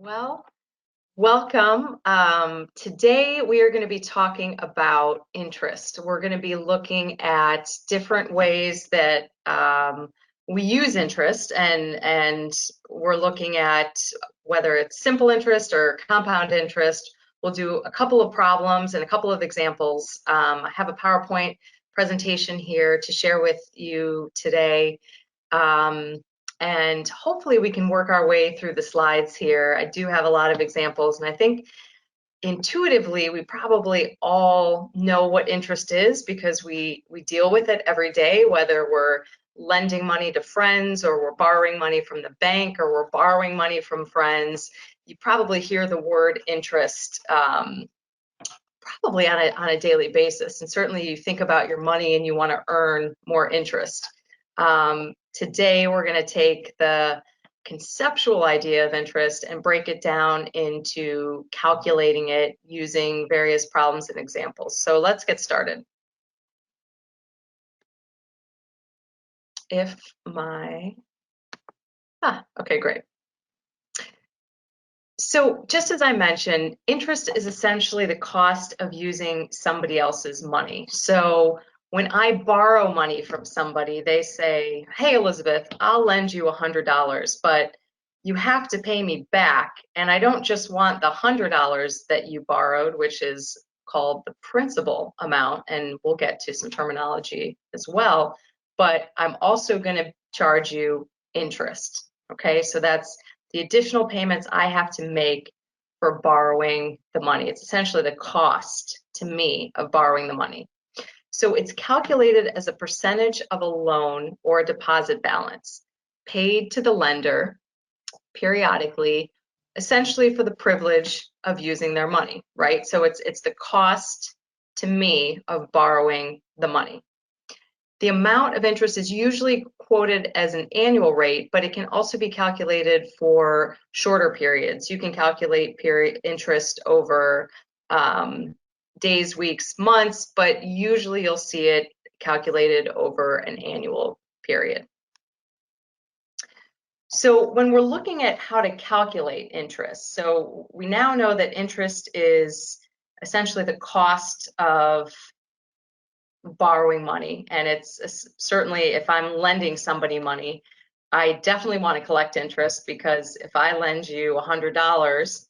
Well, welcome. Today we are going to be talking about interest. We're going to be looking at different ways that we use interest, and we're looking at whether it's simple interest or compound interest. We'll do a couple of problems and a couple of examples. I have a PowerPoint presentation here to share with you today. And hopefully we can work our way through the slides here. I do have a lot of examples, and I think intuitively we probably all know what interest is because we deal with it every day, whether we're lending money to friends or we're borrowing money from the bank or we're borrowing money from friends. You probably hear the word interest probably on a daily basis, and certainly you think about your money and you want to earn more interest. Today we're going to take the conceptual idea of interest and break it down into calculating it using various problems and examples. So let's get started. Okay, great. So just as I mentioned, interest is essentially the cost of using somebody else's money. So when I borrow money from somebody, they say, hey, Elizabeth, I'll lend you $100, but you have to pay me back. And I don't just want the $100 that you borrowed, which is called the principal amount, and we'll get to some terminology as well, but I'm also going to charge you interest. Okay, so that's the additional payments I have to make for borrowing the money. It's essentially the cost to me of borrowing the money. So it's calculated as a percentage of a loan or a deposit balance paid to the lender periodically, essentially for the privilege of using their money, right? So it's the cost to me of borrowing the money. The amount of interest is usually quoted as an annual rate, but it can also be calculated for shorter periods. You can calculate interest over days, weeks, months, but usually you'll see it calculated over an annual period. So when we're looking at how to calculate interest, so we now know that interest is essentially the cost of borrowing money, and it's certainly, if I'm lending somebody money, I definitely want to collect interest, because if I lend you $100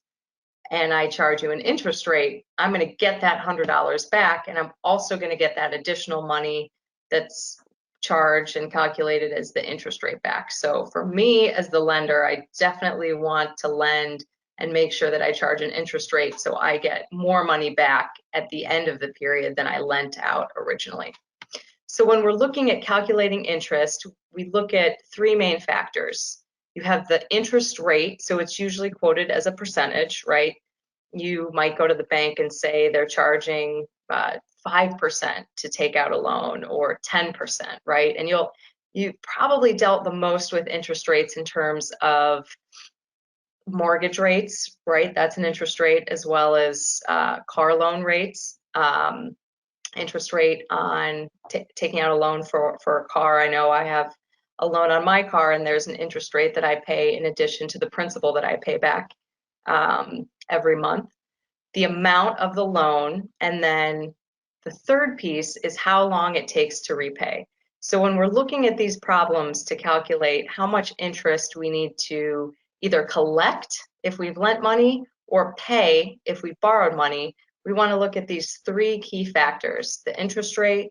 and I charge you an interest rate, I'm going to get that $100 back, and I'm also going to get that additional money that's charged and calculated as the interest rate back. So for me as the lender, I definitely want to lend and make sure that I charge an interest rate so I get more money back at the end of the period than I lent out originally. So when we're looking at calculating interest, we look at three main factors. You have the interest rate, so it's usually quoted as a percentage, right? You might go to the bank and say they're charging 5% to take out a loan, or 10%, right? And you probably dealt the most with interest rates in terms of mortgage rates, right? That's an interest rate, as well as car loan rates. Interest rate on taking out a loan for a car. I know I have a loan on my car, and there's an interest rate that I pay in addition to the principal that I pay back every month. The amount of the loan, and then the third piece is how long it takes to repay. So when we're looking at these problems to calculate how much interest we need to either collect if we've lent money or pay if we've borrowed money, we want to look at these three key factors: the interest rate,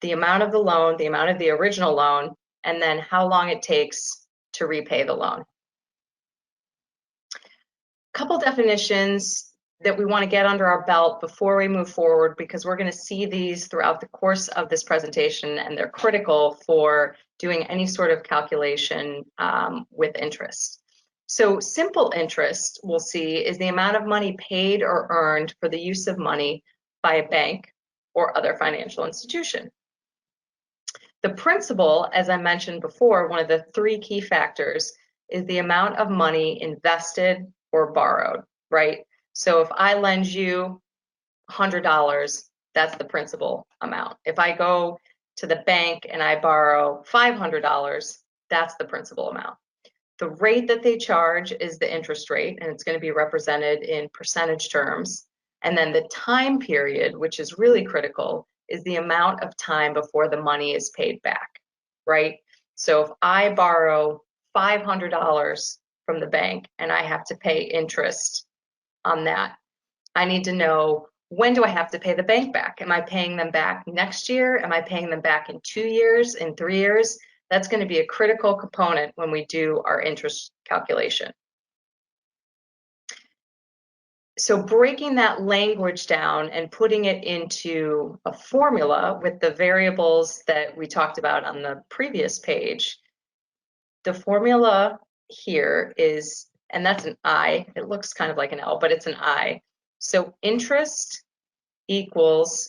the amount of the loan, the amount of the original loan, and then how long it takes to repay the loan. A couple definitions that we want to get under our belt before we move forward, because we're going to see these throughout the course of this presentation, and they're critical for doing any sort of calculation with interest. So simple interest, we'll see, is the amount of money paid or earned for the use of money by a bank or other financial institution. The principal, as I mentioned before, one of the three key factors, is the amount of money invested or borrowed, right? So if I lend you $100, that's the principal amount. If I go to the bank and I borrow $500, that's the principal amount. The rate that they charge is the interest rate, and it's going to be represented in percentage terms. And then the time period, which is really critical, is the amount of time before the money is paid back, right? So if I borrow $500 from the bank and I have to pay interest on that, I need to know, when do I have to pay the bank back? Am I paying them back next year? Am I paying them back in 2 years, in 3 years? That's going to be a critical component when we do our interest calculation. So breaking that language down and putting it into a formula with the variables that we talked about on the previous page, the formula here is, and that's an I, it looks kind of like an L, but it's an I. So interest equals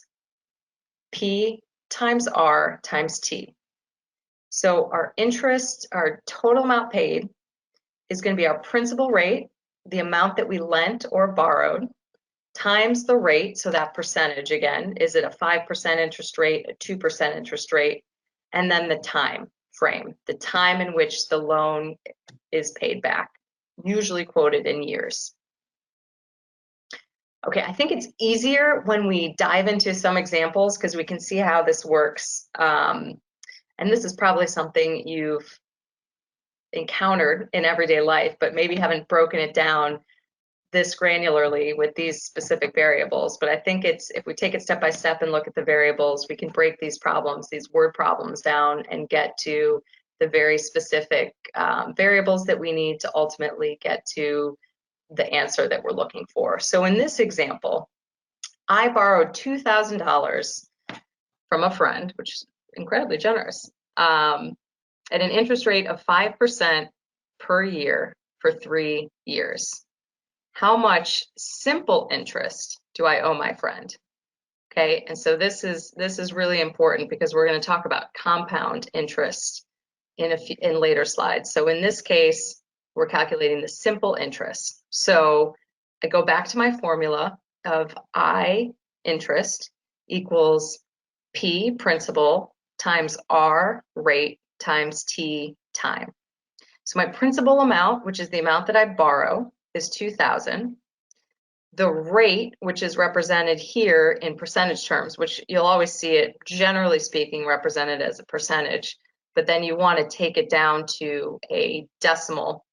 P times R times T. So our interest, our total amount paid, is going to be our principal rate, the amount that we lent or borrowed, times the rate, so that percentage again, is it a 5% interest rate, a 2% interest rate, and then the time frame, the time in which the loan is paid back, usually quoted in years. Okay, I think it's easier when we dive into some examples because we can see how this works. And this is probably something you've encountered in everyday life, but maybe haven't broken it down this granularly with these specific variables. But I think it's, if we take it step by step and look at the variables, we can break these problems, these word problems down and get to the very specific variables that we need to ultimately get to the answer that we're looking for. So in this example, I borrowed $2,000 from a friend, which is incredibly generous, at an interest rate of 5% per year for 3 years. How much simple interest do I owe my friend? Okay, and so this is really important because we're going to talk about compound interest in later slides. So in this case, we're calculating the simple interest. So I go back to my formula of I interest equals P principal times R rate times T time. So my principal amount, which is the amount that I borrow, is $2,000. The rate, which is represented here in percentage terms, which you'll always see it, generally speaking, represented as a percentage, but then you want to take it down to a decimal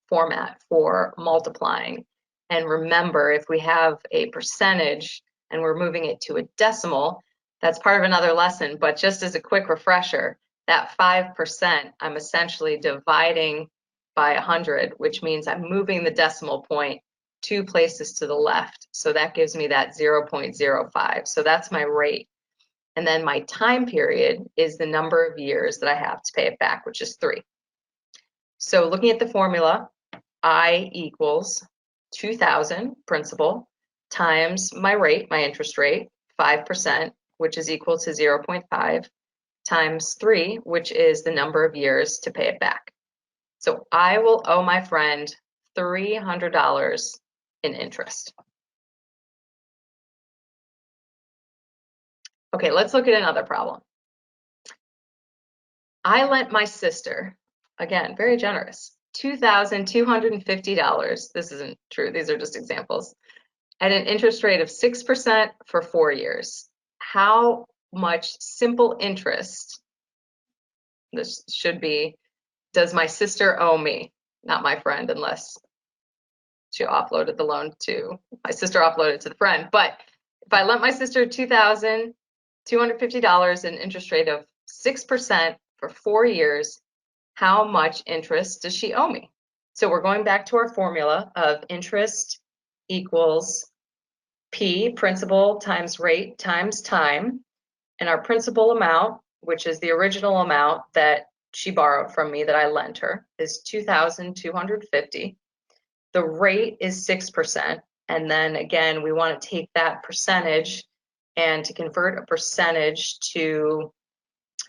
format for multiplying. And remember, if we have a percentage and we're moving it to a decimal, that's part of another lesson, but just as a quick refresher, that 5%, I'm essentially dividing by 100, which means I'm moving the decimal point 2 places to the left. So that gives me that 0.05. So that's my rate. And then my time period is the number of years that I have to pay it back, which is 3. So looking at the formula, I equals 2,000 principal times my rate, my interest rate, 5%, which is equal to 0.5, times 3, which is the number of years to pay it back. So I will owe my friend $300 in interest. Okay, let's look at another problem. I lent my sister, again, very generous, $2,250. This isn't true, these are just examples, at an interest rate of 6% for 4 years. How much simple interest, this should be, does my sister owe me? Not my friend, unless she offloaded the loan to, my sister offloaded to the friend. But if I lent my sister $2,250 an interest rate of 6% for 4 years, how much interest does she owe me? So we're going back to our formula of interest equals P, principal, times rate times time. And our principal amount, which is the original amount that she borrowed from me that I lent her, is $2,250. The rate is 6%. And then again, we want to take that percentage, and to convert a percentage to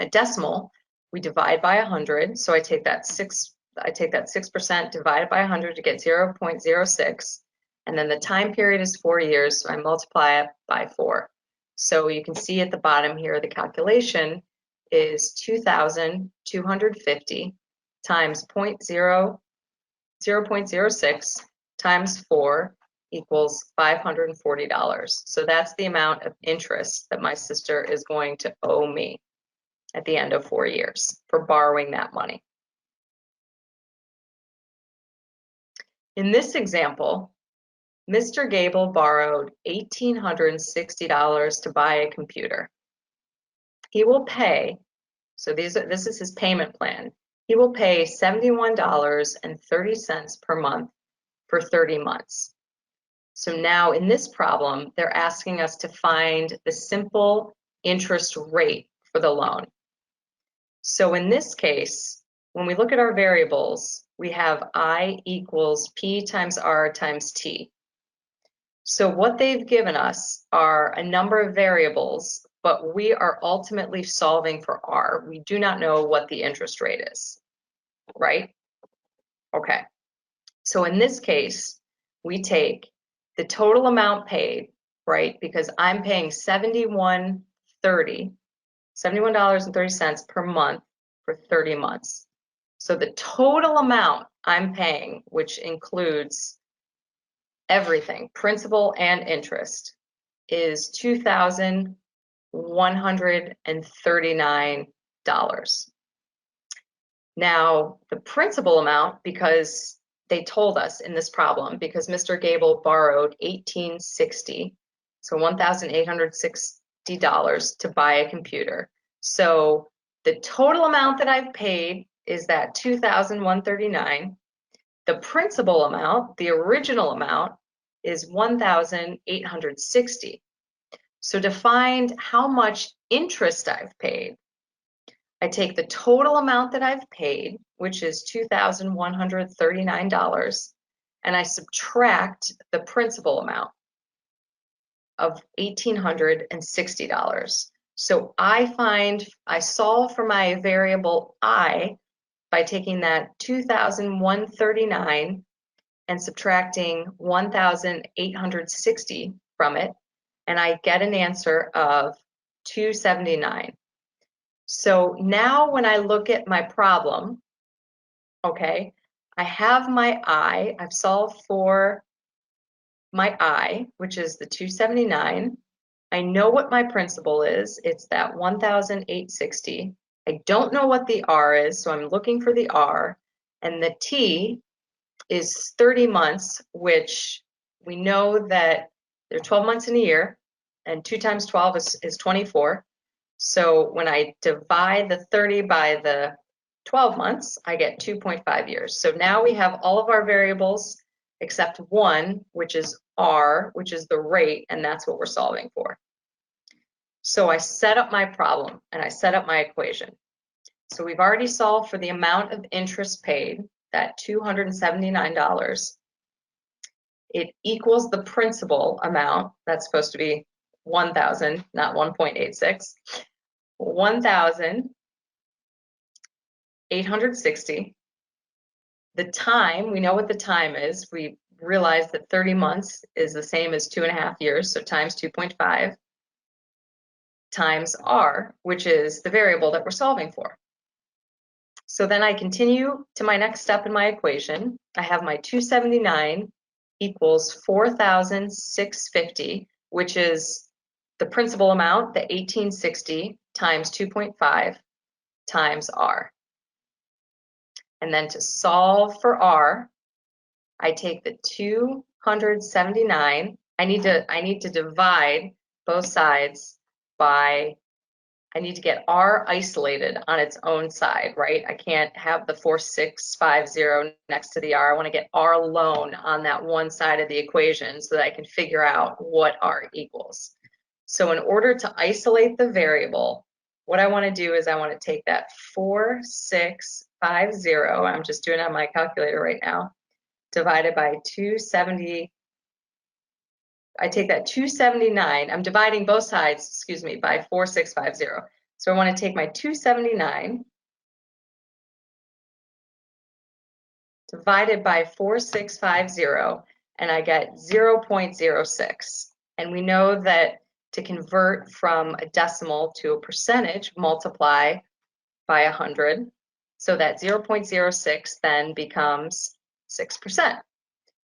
a decimal, we divide by 100. So I take that 6% divided by 100 to get 0.06. And then the time period is 4 years, so I multiply it by 4. So you can see at the bottom here, the calculation is 2,250 times 0.06 0.06 times 4 equals $540. So that's the amount of interest that my sister is going to owe me at the end of 4 years for borrowing that money. In this example, Mr. Gable borrowed $1,860 to buy a computer. He will pay, so this is his payment plan. He will pay $71.30 per month for 30 months. So now in this problem, they're asking us to find the simple interest rate for the loan. So in this case, when we look at our variables, we have I equals P times R times T. So what they've given us are a number of variables, but we are ultimately solving for R. We do not know what the interest rate is, right? Okay. So in this case, we take the total amount paid, right? Because I'm paying $71.30 per month for 30 months. So the total amount I'm paying, which includes everything, principal and interest, is $2,139. Now, the principal amount, because they told us in this problem, because Mr. Gable borrowed $1,860, so $1,860 to buy a computer. So the total amount that I've paid is that $2,139. The principal amount, the original amount, is $1,860. So to find how much interest I've paid, I take the total amount that I've paid, which is $2,139, and I subtract the principal amount of $1,860. So I solve for my variable I by taking that $2,139 and subtracting $1,860 from it, and I get an answer of $279. So now when I look at my problem, okay, I have my I, I've solved for my I, which is the $279. I know what my principal is, it's that $1,860. I don't know what the R is, so I'm looking for the R, and the T is 30 months, which we know that there are 12 months in a year, and 2 times 12 is 24. So when I divide the 30 by the 12 months, I get 2.5 years. So now we have all of our variables except one, which is R, which is the rate, and that's what we're solving for. So I set up my problem and I set up my equation. So we've already solved for the amount of interest paid, that $279. It equals the principal amount, that's supposed to be 1,000, not 1.86. 1,860. The time, we know what the time is. We realize that 30 months is the same as 2.5 years, so times 2.5 times R, which is the variable that we're solving for. So then I continue to my next step in my equation. I have my 279 equals 4,650, which is the principal amount, the 1,860 times 2.5 times R. And then to solve for R, I take the 279. I need to divide both sides by, I need to get R isolated on its own side, right? I can't have the 4,650 next to the R. I want to get R alone on that one side of the equation so that I can figure out what R equals. So in order to isolate the variable, what I want to do is I want to take that 4,650, I'm just doing it on my calculator right now, divided by 270. I take that 279, I'm dividing both sides, excuse me, by 4,650. So I want to take my 279 divided by 4,650, and I get 0.06. And we know that to convert from a decimal to a percentage, multiply by 100. So that 0.06 then becomes 6%.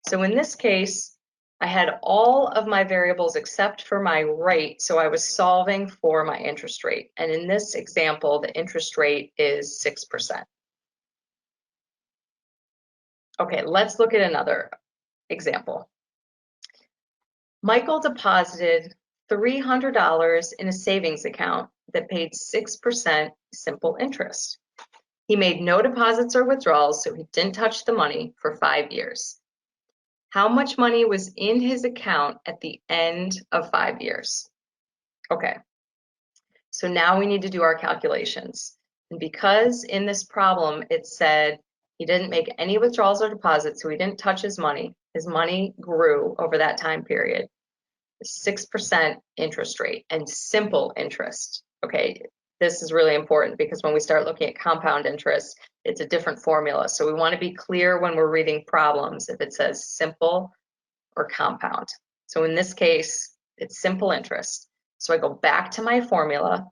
So in this case, I had all of my variables except for my rate, so I was solving for my interest rate. And in this example, the interest rate is 6%. Okay, let's look at another example. Michael deposited $300 in a savings account that paid 6% simple interest. He made no deposits or withdrawals, so he didn't touch the money for 5 years. How much money was in his account at the end of 5 years? Okay, so now we need to do our calculations. And because in this problem it said he didn't make any withdrawals or deposits, so he didn't touch his money grew over that time period. 6% interest rate and simple interest. Okay, this is really important because when we start looking at compound interest, it's a different formula. So we want to be clear when we're reading problems if it says simple or compound. So in this case, it's simple interest. So I go back to my formula.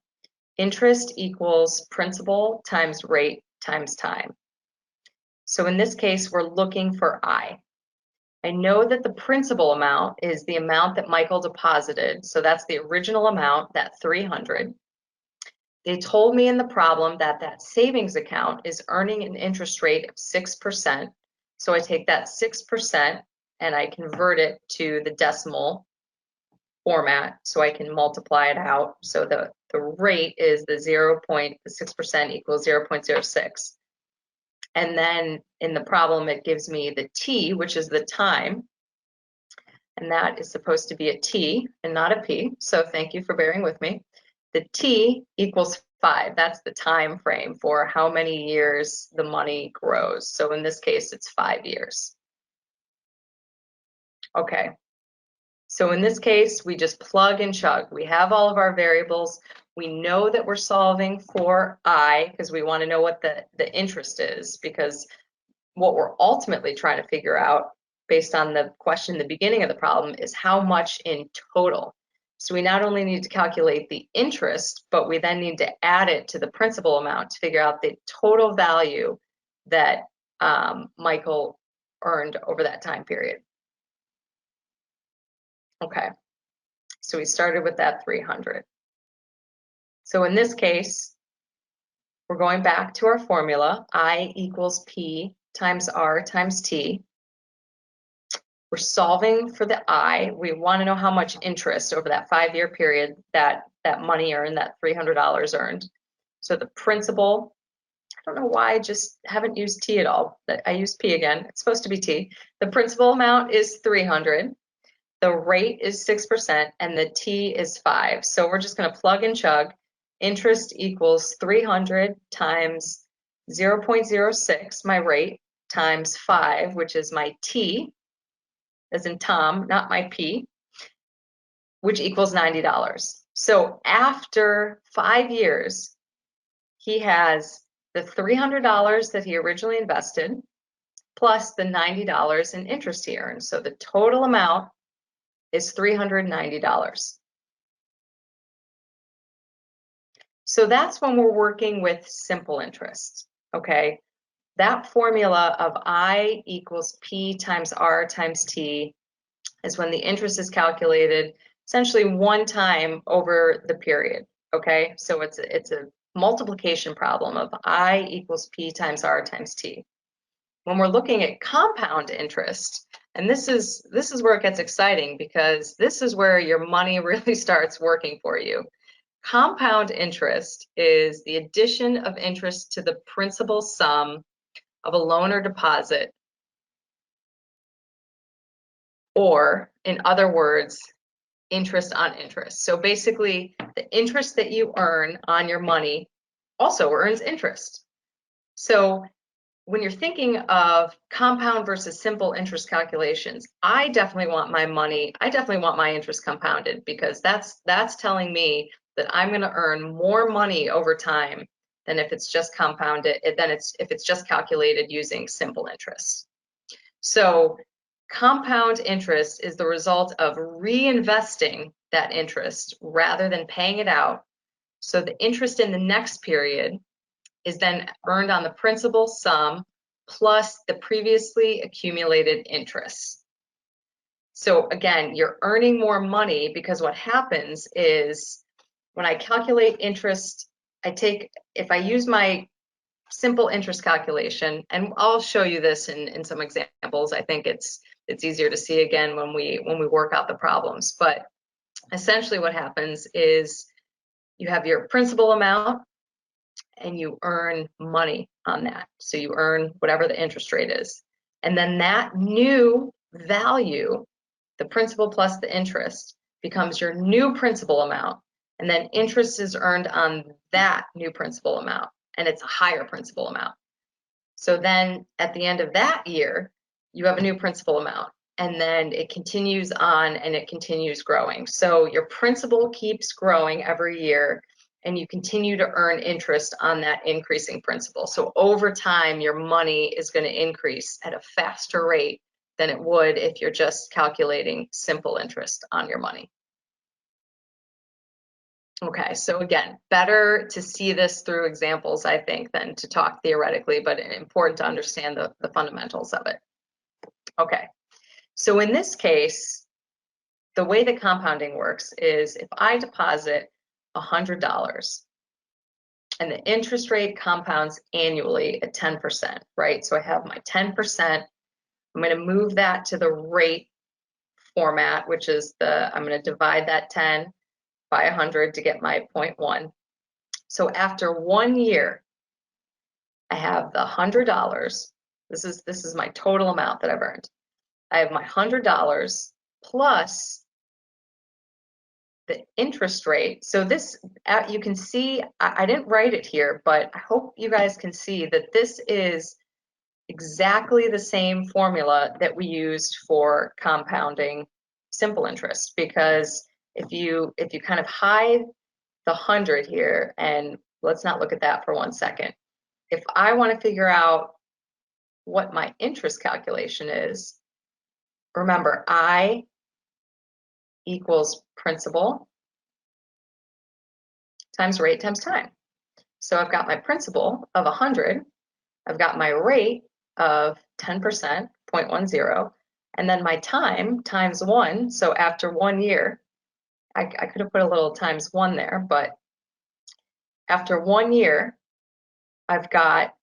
Interest equals principal times rate times time. So in this case, we're looking for I. I know that the principal amount is the amount that Michael deposited. So that's the original amount, that 300. They told me in the problem that that savings account is earning an interest rate of 6%. So I take that 6% and I convert it to the decimal format so I can multiply it out. So the rate is the 6% equals 0.06. And then in the problem, it gives me the T, which is the time. And that is supposed to be a T and not a P. So thank you for bearing with me. The T equals 5. That's the time frame for how many years the money grows. So in this case, it's 5 years. Okay. So in this case, we just plug and chug. We have all of our variables. We know that we're solving for I because we want to know what the interest is, because what we're ultimately trying to figure out based on the question in the beginning of the problem is how much in total. So we not only need to calculate the interest, but we then need to add it to the principal amount to figure out the total value that Michael earned over that time period. Okay, so we started with that 300. So in this case, we're going back to our formula, I equals P times R times T. We're solving for the I. We want to know how much interest over that 5-year period that money earned, that $300 earned. So the principal, I don't know why I just haven't used T at all. I used P again. It's supposed to be T. The principal amount is 300. The rate is 6% and the T is 5. So we're just going to plug and chug. Interest equals 300 times 0.06, my rate, times 5, which is my T, as in Tom, not my P, which equals $90. So after 5 years, he has the $300 that he originally invested plus the $90 in interest he earned. So the total amount is $390. So that's when we're working with simple interest, okay? That formula of I equals P times R times T is when the interest is calculated essentially one time over the period, okay? So it's a multiplication problem of I equals P times R times T. When we're looking at compound interest, and this is where it gets exciting because this is where your money really starts working for you. Compound interest is the addition of interest to the principal sum of a loan or deposit, or in other words, interest on interest. So basically, the interest that you earn on your money also earns interest. So when you're thinking of compound versus simple interest calculations, I definitely want my interest compounded because that's telling me that I'm going to earn more money over time than if it's just compounded, if it's just calculated using simple interest. So compound interest is the result of reinvesting that interest rather than paying it out. So the interest in the next period is then earned on the principal sum plus the previously accumulated interest. So again, you're earning more money because what happens is when I calculate interest, if I use my simple interest calculation, and I'll show you this in some examples. I think it's easier to see again when we work out the problems. But essentially what happens is you have your principal amount and you earn money on that. So you earn whatever the interest rate is. And then that new value, the principal plus the interest, becomes your new principal amount. And then interest is earned on that new principal amount, and it's a higher principal amount. So then at the end of that year, you have a new principal amount, and then it continues on and it continues growing. So your principal keeps growing every year, and you continue to earn interest on that increasing principal. So over time, your money is going to increase at a faster rate than it would if you're just calculating simple interest on your money. Okay, so again, better to see this through examples, I think, than to talk theoretically, but important to understand the fundamentals of it. Okay, so in this case, the way the compounding works is if I deposit $100 and the interest rate compounds annually at 10%, right? So I have my 10%. I'm going to move that to the rate format, which is I'm going to divide that 10 by 100 to get my 0.1. So after 1 year, I have the $100. This is my total amount that I've earned. I have my $100 plus the interest rate. So this, you can see, I didn't write it here, but I hope you guys can see that this is exactly the same formula that we used for compounding simple interest, because if you kind of hide the 100 here, and let's not look at that for 1 second. If I want to figure out what my interest calculation is, remember I equals principal times rate times time. So I've got my principal of 100, I've got my rate of 10%, 0.10, and then my time times 1. So after 1 year, I could have put a little times 1 there, but after 1 year, I've got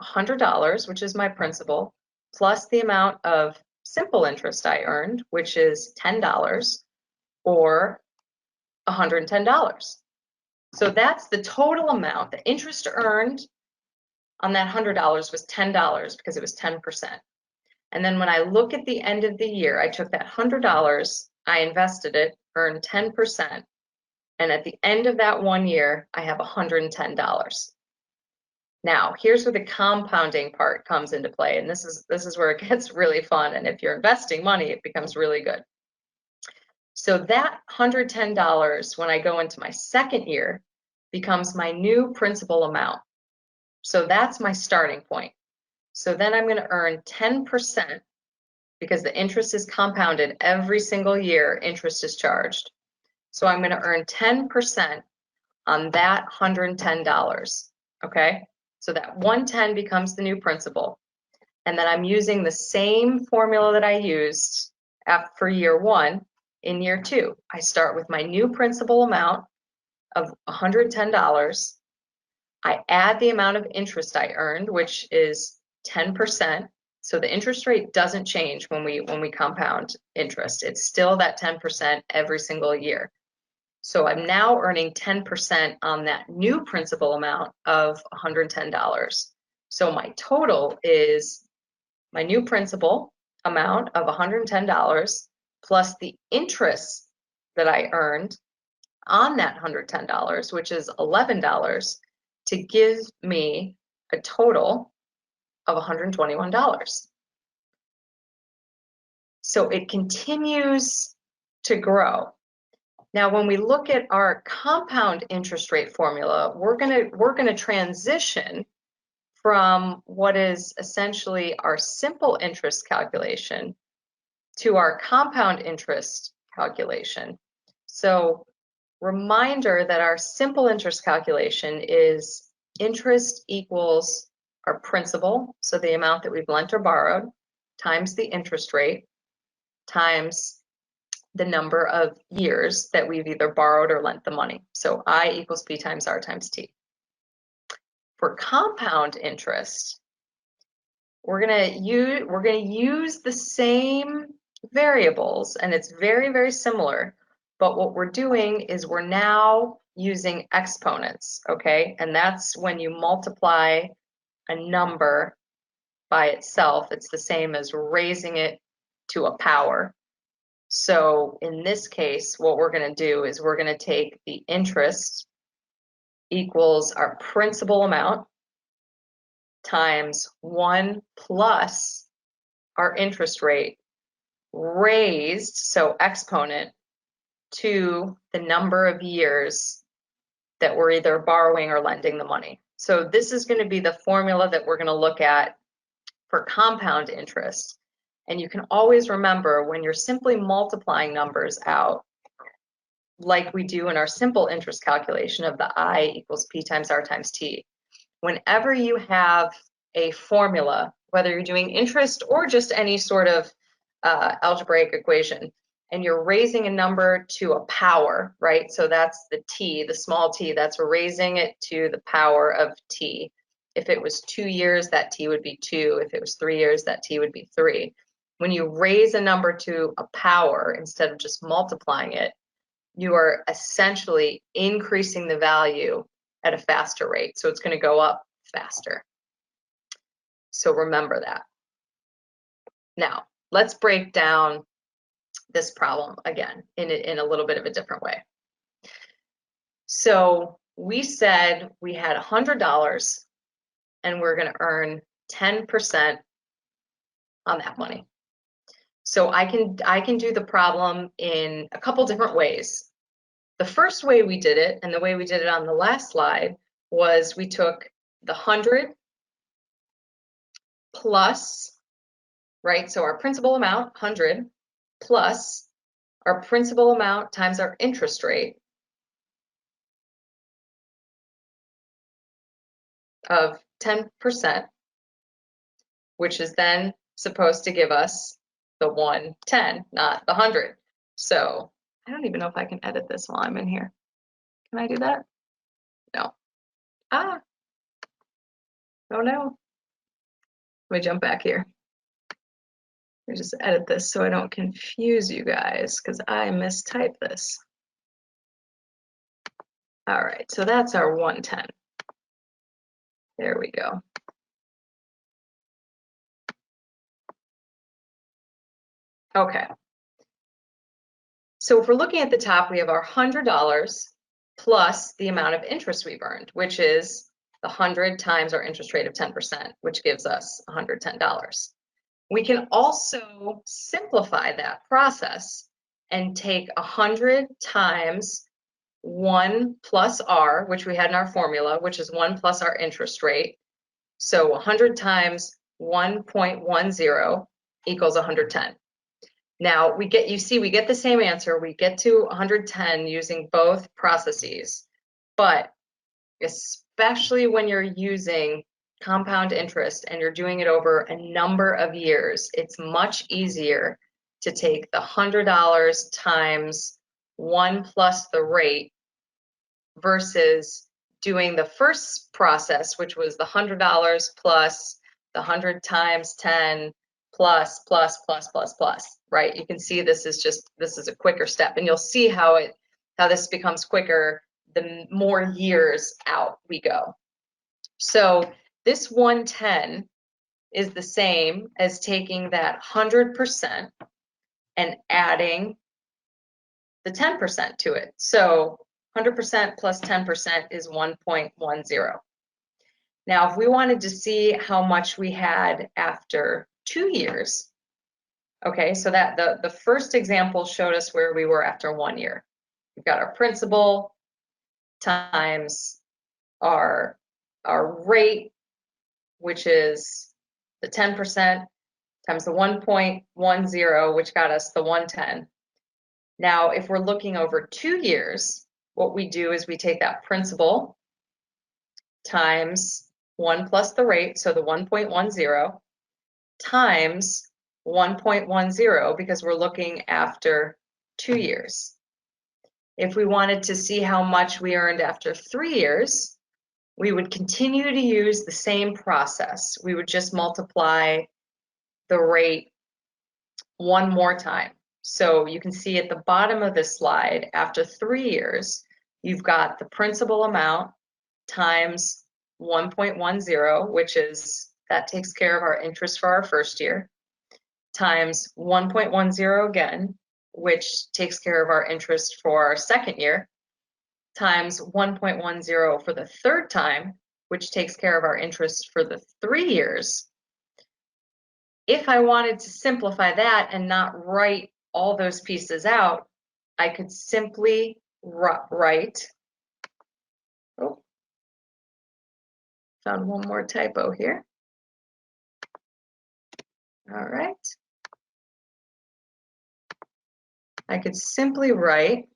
$100, which is my principal, plus the amount of simple interest I earned, which is $10 or $110. So that's the total amount. The interest earned on that $100 was $10 because it was 10%. And then when I look at the end of the year, I took that $100, I invested it, earned 10%. And at the end of that 1 year, I have $110. Now, here's where the compounding part comes into play. And this is where it gets really fun. And if you're investing money, it becomes really good. So that $110, when I go into my second year, becomes my new principal amount. So that's my starting point. So then I'm going to earn 10% because the interest is compounded every single year, interest is charged. So I'm going to earn 10% on that $110, okay? So that 110 becomes the new principal. And then I'm using the same formula that I used for year 1 in year 2. I start with my new principal amount of $110. I add the amount of interest I earned, which is 10%. So the interest rate doesn't change when we compound interest. It's still that 10% every single year. So I'm now earning 10% on that new principal amount of $110. So my total is my new principal amount of $110 plus the interest that I earned on that $110, which is $11, to give me a total of $121. So it continues to grow. Now, when we look at our compound interest rate formula, we're gonna transition from what is essentially our simple interest calculation to our compound interest calculation. So, reminder that our simple interest calculation is interest equals our principal, so the amount that we've lent or borrowed, times the interest rate, times the number of years that we've either borrowed or lent the money. So I equals P times R times T. For compound interest, we're gonna use the same variables, and it's very, very similar, but what we're doing is we're now using exponents, okay? And that's when you multiply a number by itself, it's the same as raising it to a power. So in this case, what we're going to do is we're going to take the interest equals our principal amount times 1 plus our interest rate raised, so exponent, to the number of years that we're either borrowing or lending the money. So this is going to be the formula that we're going to look at for compound interest. And you can always remember when you're simply multiplying numbers out, like we do in our simple interest calculation of the I equals P times R times T, whenever you have a formula, whether you're doing interest or just any sort of algebraic equation, and you're raising a number to a power, right? So that's the T, the small t, that's raising it to the power of T. If it was 2 years, that T would be 2. If it was 3 years, that T would be 3. When you raise a number to a power instead of just multiplying it, you are essentially increasing the value at a faster rate. So it's going to go up faster. So remember that. Now, let's break down this problem again in a little bit of a different way. So we said we had $100 and we're going to earn 10% on that money. So I can do the problem in a couple different ways. The first way we did it, and the way we did it on the last slide, was we took the 100 plus, right? So our principal amount, 100, plus our principal amount times our interest rate of 10%, which is then supposed to give us the 110, not the 100. So I don't even know if I can edit this while I'm in here. Can I do that? No. Oh no. Let me jump back here. Let me just edit this so I don't confuse you guys, because I mistyped this. All right, so that's our 110. There we go. Okay. So if we're looking at the top, we have our $100 plus the amount of interest we've earned, which is the 100 times our interest rate of 10%, which gives us $110. We can also simplify that process and take 100 times 1 plus R, which we had in our formula, which is 1 plus our interest rate. So 100 times 1.10 equals 110. Now we get the same answer. We get to 110 using both processes, but especially when you're using compound interest and you're doing it over a number of years, it's much easier to take the $100 times 1 plus the rate versus doing the first process, which was the $100 plus the 100 times 10 plus, right? You can see this is a quicker step, and you'll see how this becomes quicker the more years out we go. So this 110 is the same as taking that 100% and adding the 10% to it. So 100% plus 10% is 1.10. Now, if we wanted to see how much we had after 2 years, okay, so that the first example showed us where we were after 1 year. We've got our principal times our rate, which is the 10%, times the 1.10, which got us the 110. Now, if we're looking over 2 years, what we do is we take that principal times 1 plus the rate, so the 1.10, times 1.10, because we're looking after 2 years. If we wanted to see how much we earned after 3 years, we would continue to use the same process. We would just multiply the rate one more time. So you can see at the bottom of this slide, after 3 years, you've got the principal amount times 1.10, which is, that takes care of our interest for our first year, times 1.10 again, which takes care of our interest for our second year, times 1.10 for the third time, which takes care of our interest for the 3 years. If I wanted to simplify that and not write all those pieces out, I could simply write, oh, found one more typo here. All right. I could simply write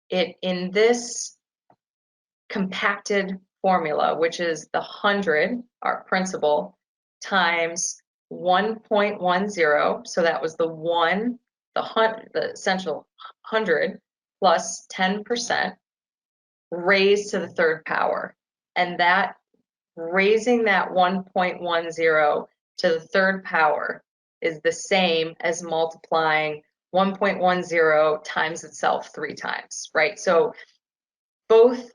it in this compacted formula, which is the 100, our principal, times 1.10. So that was the one, the essential 100 plus 10% raised to the third power. And that raising that 1.10 to the third power is the same as multiplying 1.10 times itself 3 times, right? So both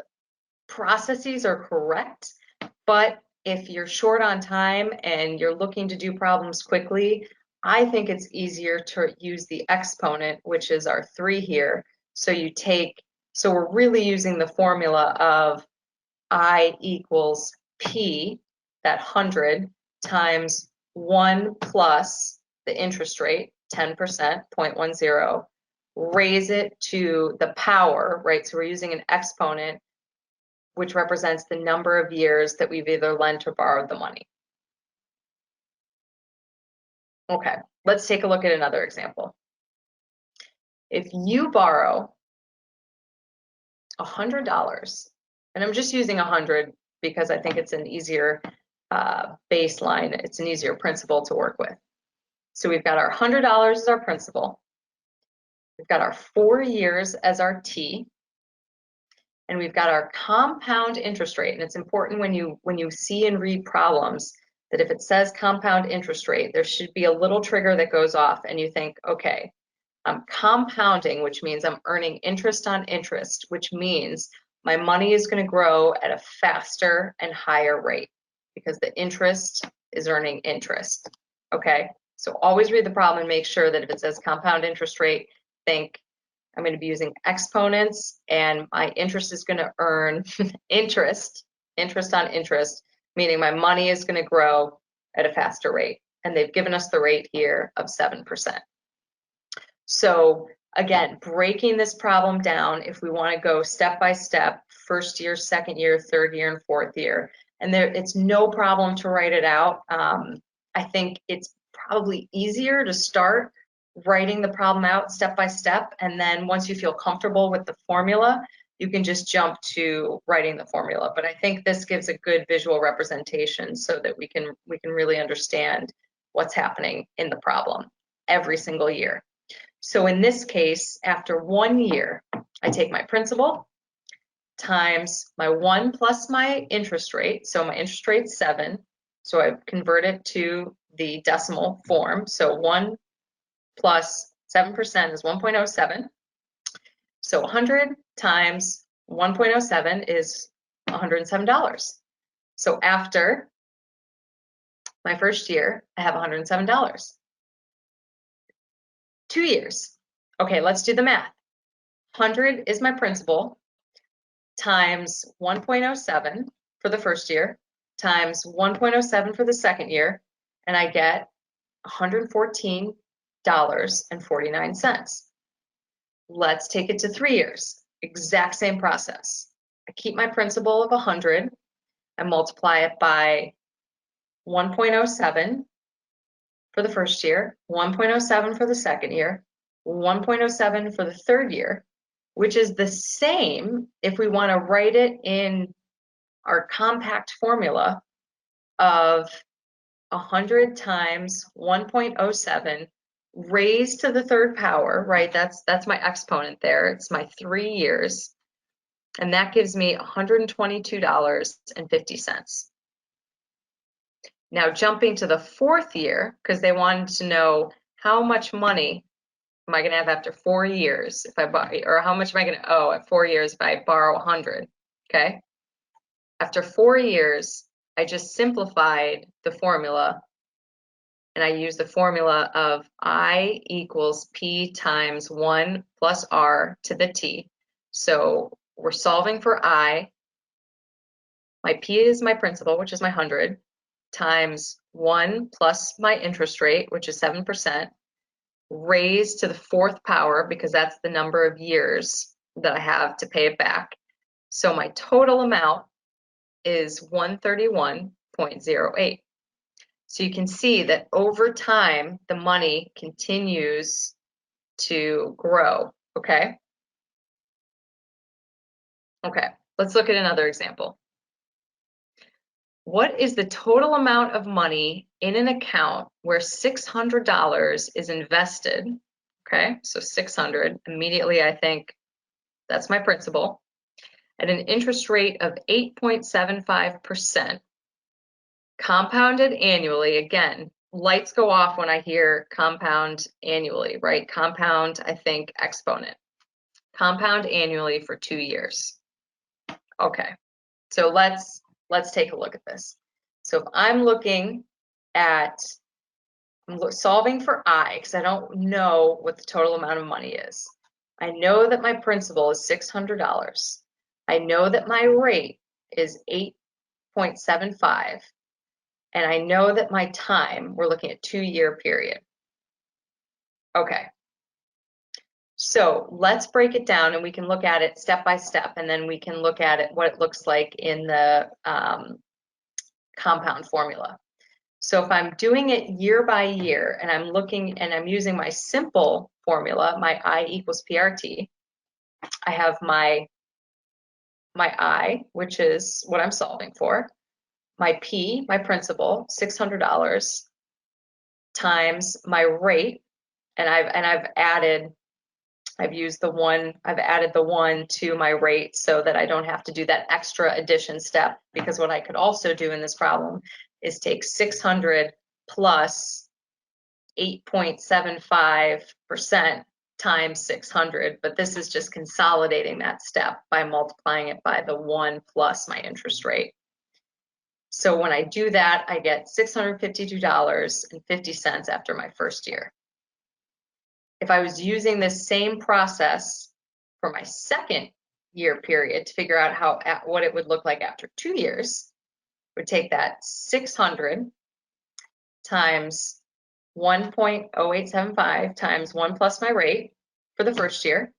processes are correct, but if you're short on time and you're looking to do problems quickly, I think it's easier to use the exponent, which is our 3 here. So we're really using the formula of I equals P, that 100, times 1 plus the interest rate, 10%, 0.10, raise it to the power, right? So we're using an exponent, which represents the number of years that we've either lent or borrowed the money. Okay, let's take a look at another example. If you borrow $100, and I'm just using 100 because I think it's an easier baseline, it's an easier principal to work with. So we've got our $100 as our principal, we've got our 4 years as our T, and we've got our compound interest rate. And it's important when you see and read problems that if it says compound interest rate, there should be a little trigger that goes off and you think, okay, I'm compounding, which means I'm earning interest on interest, which means my money is going to grow at a faster and higher rate because the interest is earning interest. Okay, so always read the problem and make sure that if it says compound interest rate, think I'm going to be using exponents and my interest is going to earn interest on interest, meaning my money is going to grow at a faster rate. And they've given us the rate here of 7%. So again, breaking this problem down, if we want to go step by step, first year, second year, third year, and fourth year, and it's no problem to write it out. I think it's probably easier to start writing the problem out step by step, and then once you feel comfortable with the formula, you can just jump to writing the formula. But I think this gives a good visual representation so that we can really understand what's happening in the problem every single year. So in this case, after 1 year, I take my principal times my 1 plus my interest rate. So my interest rate's 7. So I convert it to the decimal form. So 1 plus 7% is 1.07. So 100 times 1.07 is $107. So after my first year, I have $107. 2 years. Okay, let's do the math. 100 is my principal times 1.07 for the first year times 1.07 for the second year, and I get $114.49. Let's take it to 3 years. Exact same process. I keep my principal of 100 and multiply it by 1.07 for the first year, 1.07 for the second year, 1.07 for the third year, which is the same if we want to write it in our compact formula of 100 times 1.07 raised to the third power, right? That's my exponent there. It's my 3 years. And that gives me $122.50. Now jumping to the 4th year, because they wanted to know how much money am I going to have after 4 years if I buy, or how much am I going to owe at 4 years if I borrow 100, okay? After 4 years, I just simplified the formula, and I used the formula of I equals P times 1 plus R to the T. So we're solving for I. My P is my principal, which is my 100, times 1 plus my interest rate, which is 7%, raised to the 4th power, because that's the number of years that I have to pay it back. So my total amount is 131.08. So you can see that over time, the money continues to grow, okay? Okay, let's look at another example. What is the total amount of money in an account where $600 is invested? Okay, so 600, immediately I think that's my principal, at an interest rate of 8.75%, compounded annually. Again, lights go off when I hear compound annually, right? Compound, I think exponent. Compound annually for 2 years. Okay, so let's take a look at this. So if I'm looking at, solving for I, because I don't know what the total amount of money is. I know that my principal is $600. I know that my rate is 8.75. And I know that my time, we're looking at 2-year period. Okay. So let's break it down, and we can look at it step by step, and then we can look at it, what it looks like in the compound formula. So if I'm doing it year by year, and I'm looking and I'm using my simple formula, my I equals PRT, I have my I, which is what I'm solving for, my P, my principal, $600, times my rate, and I've added the 1 to my rate so that I don't have to do that extra addition step, because what I could also do in this problem is take 600 plus 8.75% times 600, but this is just consolidating that step by multiplying it by the 1 plus my interest rate. So when I do that, I get $652.50 after my first year. If I was using this same process for my 2nd year period to figure out what it would look like after 2 years, would take that 600 times 1.0875 times 1 plus my rate for the first year,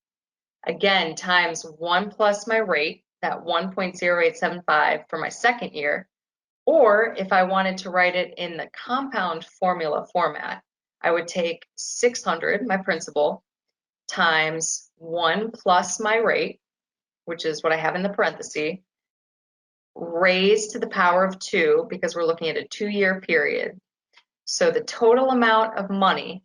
again times 1 plus my rate, that 1.0875 for my 2nd year. Or if I wanted to write it in the compound formula format, I would take 600, my principal, times 1 plus my rate, which is what I have in the parenthesis, raised to the power of 2, because we're looking at a 2-year period. So the total amount of money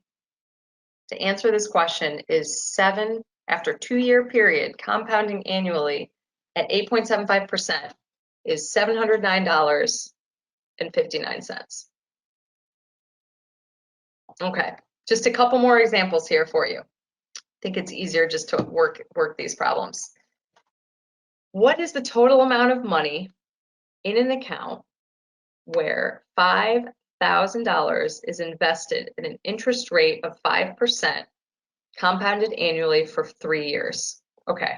to answer this question is 7, after 2-year period, compounding annually at 8.75%, is $709.59. Okay, just a couple more examples here for you. I think it's easier just to work these problems. What is the total amount of money in an account where $5,000 is invested at an interest rate of 5%, compounded annually for 3 years? Okay.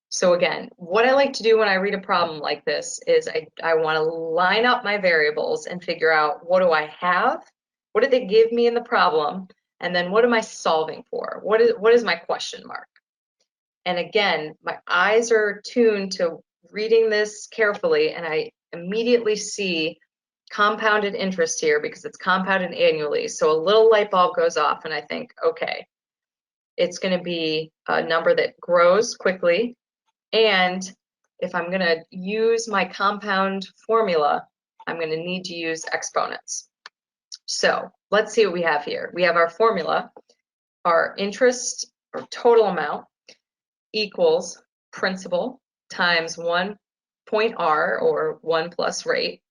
So again, what I like to do when I read a problem like this is I want to line up my variables and figure out, what do I have? What did they give me in the problem? And then what am I solving for? What is my question mark? And again, my eyes are tuned to reading this carefully, and I immediately see compounded interest here because it's compounded annually. So a little light bulb goes off, and I think, okay, it's going to be a number that grows quickly, and if I'm going to use my compound formula, I'm going to need to use exponents. So let's see what we have here. We have our formula. Our interest or total amount equals principal times 1 point R, or 1 plus rate,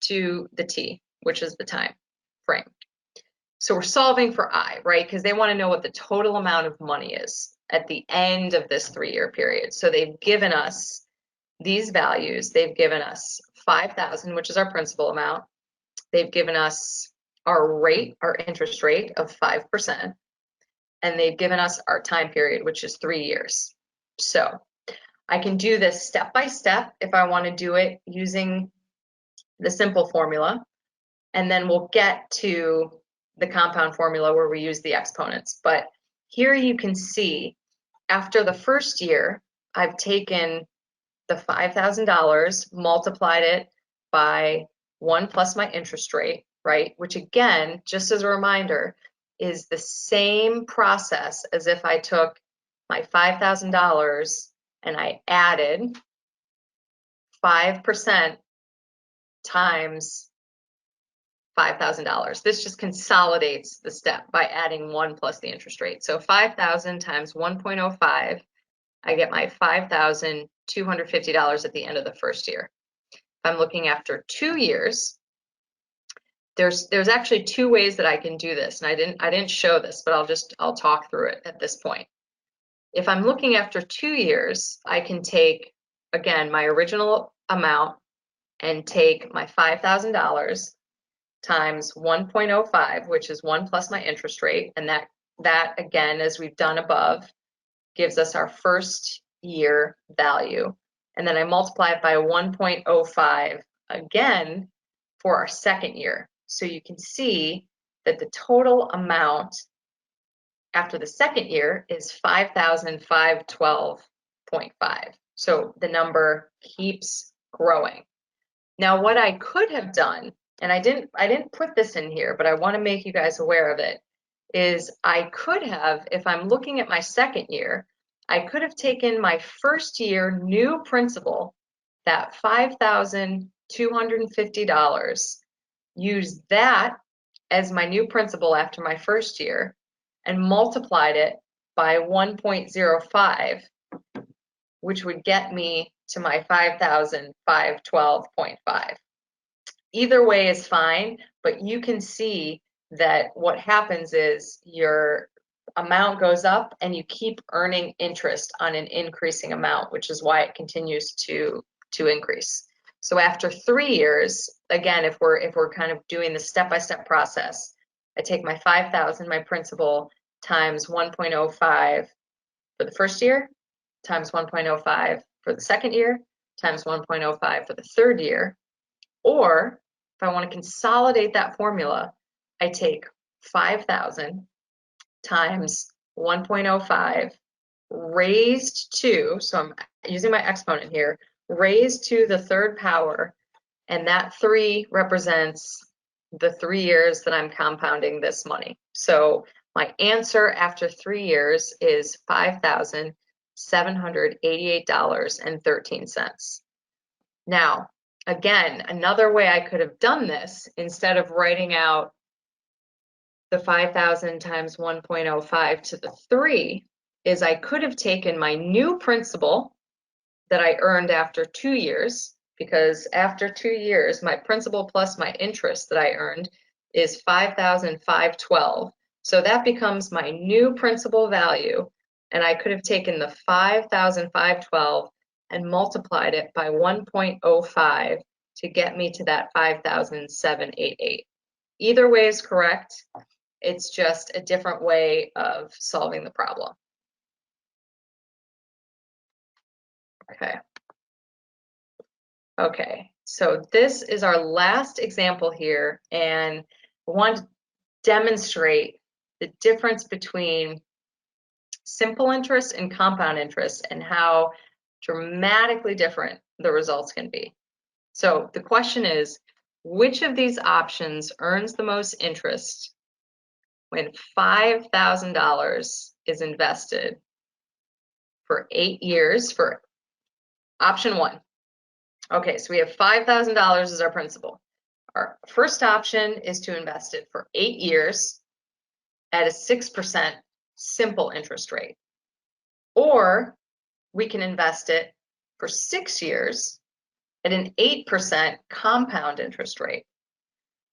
to the t, which is the time frame. So we're solving for I, right? Because they want to know what the total amount of money is at the end of this 3-year period. So they've given us these values. They've given us 5,000, which is our principal amount. They've given us our rate, our interest rate of 5%. And they've given us our time period, which is 3 years. So I can do this step by step if I want to do it using the simple formula. And then we'll get to the compound formula where we use the exponents. But here you can see after the first year, I've taken the $5,000, multiplied it by 1 plus my interest rate, right? Which again, just as a reminder, is the same process as if I took my $5,000 and I added 5% times $5,000. This just consolidates the step by adding 1 plus the interest rate. So 5,000 times 1.05, I get my $5,250 at the end of the first year. If I'm looking after 2 years, there's actually 2 ways that I can do this, and I didn't show this, but I'll talk through it at this point. If I'm looking after 2 years, I can take, again, my original amount and take my $5,000 times 1.05, which is 1 plus my interest rate, and that again, as we've done above, gives us our first year value. And then I multiply it by 1.05 again for our second year. So you can see that the total amount after the second year is 5,512.5. So the number keeps growing. Now, what I could have done, and I didn't put this in here, but I want to make you guys aware of it, is I could have, if I'm looking at my second year, I could have taken my first year new principal, that $5,250, used that as my new principal after my first year, and multiplied it by 1.05, which would get me to my 5,512.5. Either way is fine, but you can see that what happens is your amount goes up and you keep earning interest on an increasing amount, which is why it continues to increase. So after 3 years, again, if we're kind of doing the step-by-step process, I take my 5,000, my principal, times 1.05 for the first year, times 1.05 for the second year, times 1.05 for the third year. Or if I want to consolidate that formula, I take 5,000 times 1.05 raised to, so I'm using my exponent here, raised to the third power, and that 3 represents the 3 years that I'm compounding this money. So my answer after 3 years is $5,788.13. Now, again, another way I could have done this, instead of writing out the 5,000 times 1.05 to the 3, is I could have taken my new principal that I earned after 2 years, because after 2 years, my principal plus my interest that I earned is 5,512. So that becomes my new principal value, and I could have taken the 5,512 and multiplied it by 1.05 to get me to that 5,788. Either way is correct. It's just a different way of solving the problem. Okay, so this is our last example here, and I want to demonstrate the difference between simple interest and compound interest and how dramatically different the results can be. So the question is, which of these options earns the most interest when $5,000 is invested for 8 years, for Option one. Okay, so we have $5,000 as our principal. Our first option is to invest it for 8 years at a 6% simple interest rate. Or we can invest it for 6 years at an 8% compound interest rate.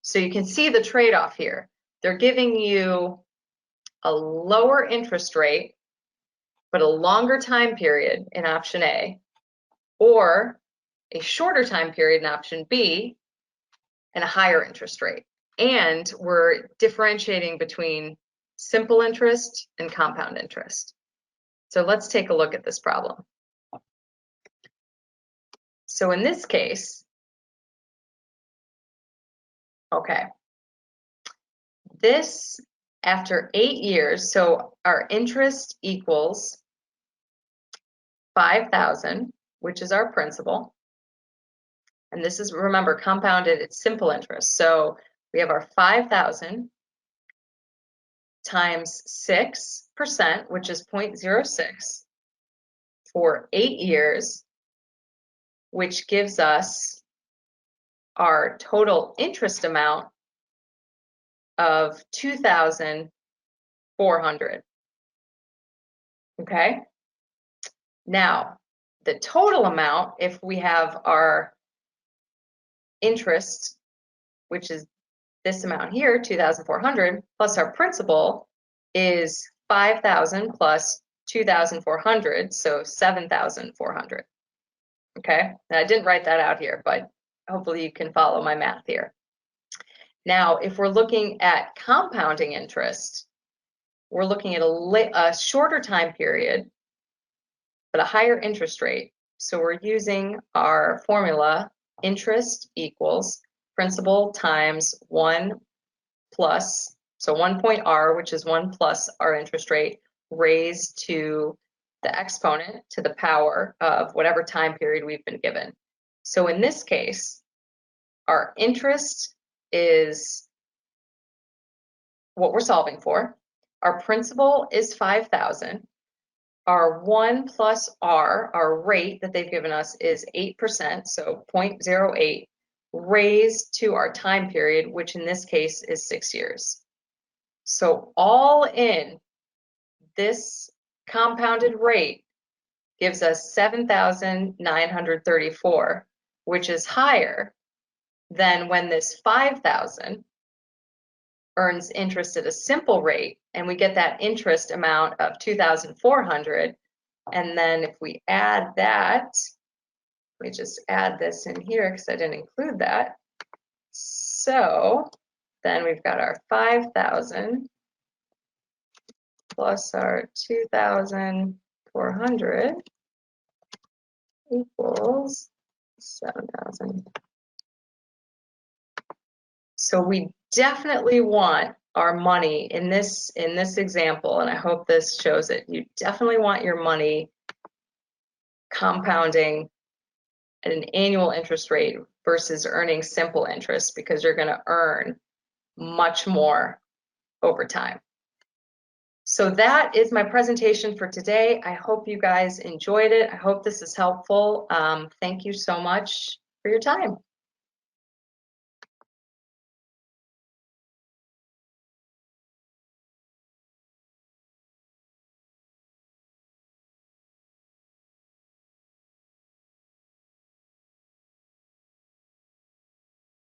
So you can see the trade-off here. They're giving you a lower interest rate, but a longer time period in option A, or a shorter time period in option B, and a higher interest rate. And we're differentiating between simple interest and compound interest. So let's take a look at this problem. So in this case, okay, this after 8 years, so our interest equals 5,000, which is our principal. And this is, remember, compounded, it's simple interest. So we have our 5,000 times 6%, which is 0.06 for 8 years, which gives us our total interest amount of 2,400. Okay. Now, the total amount, if we have our interest, which is this amount here, 2,400, plus our principal is 5,000 plus 2,400, so 7,400. Okay, and I didn't write that out here, but hopefully you can follow my math here. Now, if we're looking at compounding interest, we're looking at a shorter time period, but a higher interest rate. So we're using our formula, interest equals principal times 1 plus, so 1 point R, which is 1 plus our interest rate, raised to the exponent to the power of whatever time period we've been given. So in this case, our interest is what we're solving for. Our principal is 5,000. Our 1 plus R, our rate that they've given us, is 8%, so 0.08, raised to our time period, which in this case is 6 years. So all in, this compounded rate gives us 7,934, which is higher than when this 5,000 earns interest at a simple rate, and we get that interest amount of 2,400. And then if we add that, we just add this in here because I didn't include that. So then we've got our 5,000 plus our 2,400 equals 7,000. So we definitely want our money in this example, and I hope this shows it. You definitely want your money compounding at an annual interest rate versus earning simple interest, because you're going to earn much more over time. So that is my presentation for today. I hope you guys enjoyed it. I hope this is helpful. Thank you so much for your time.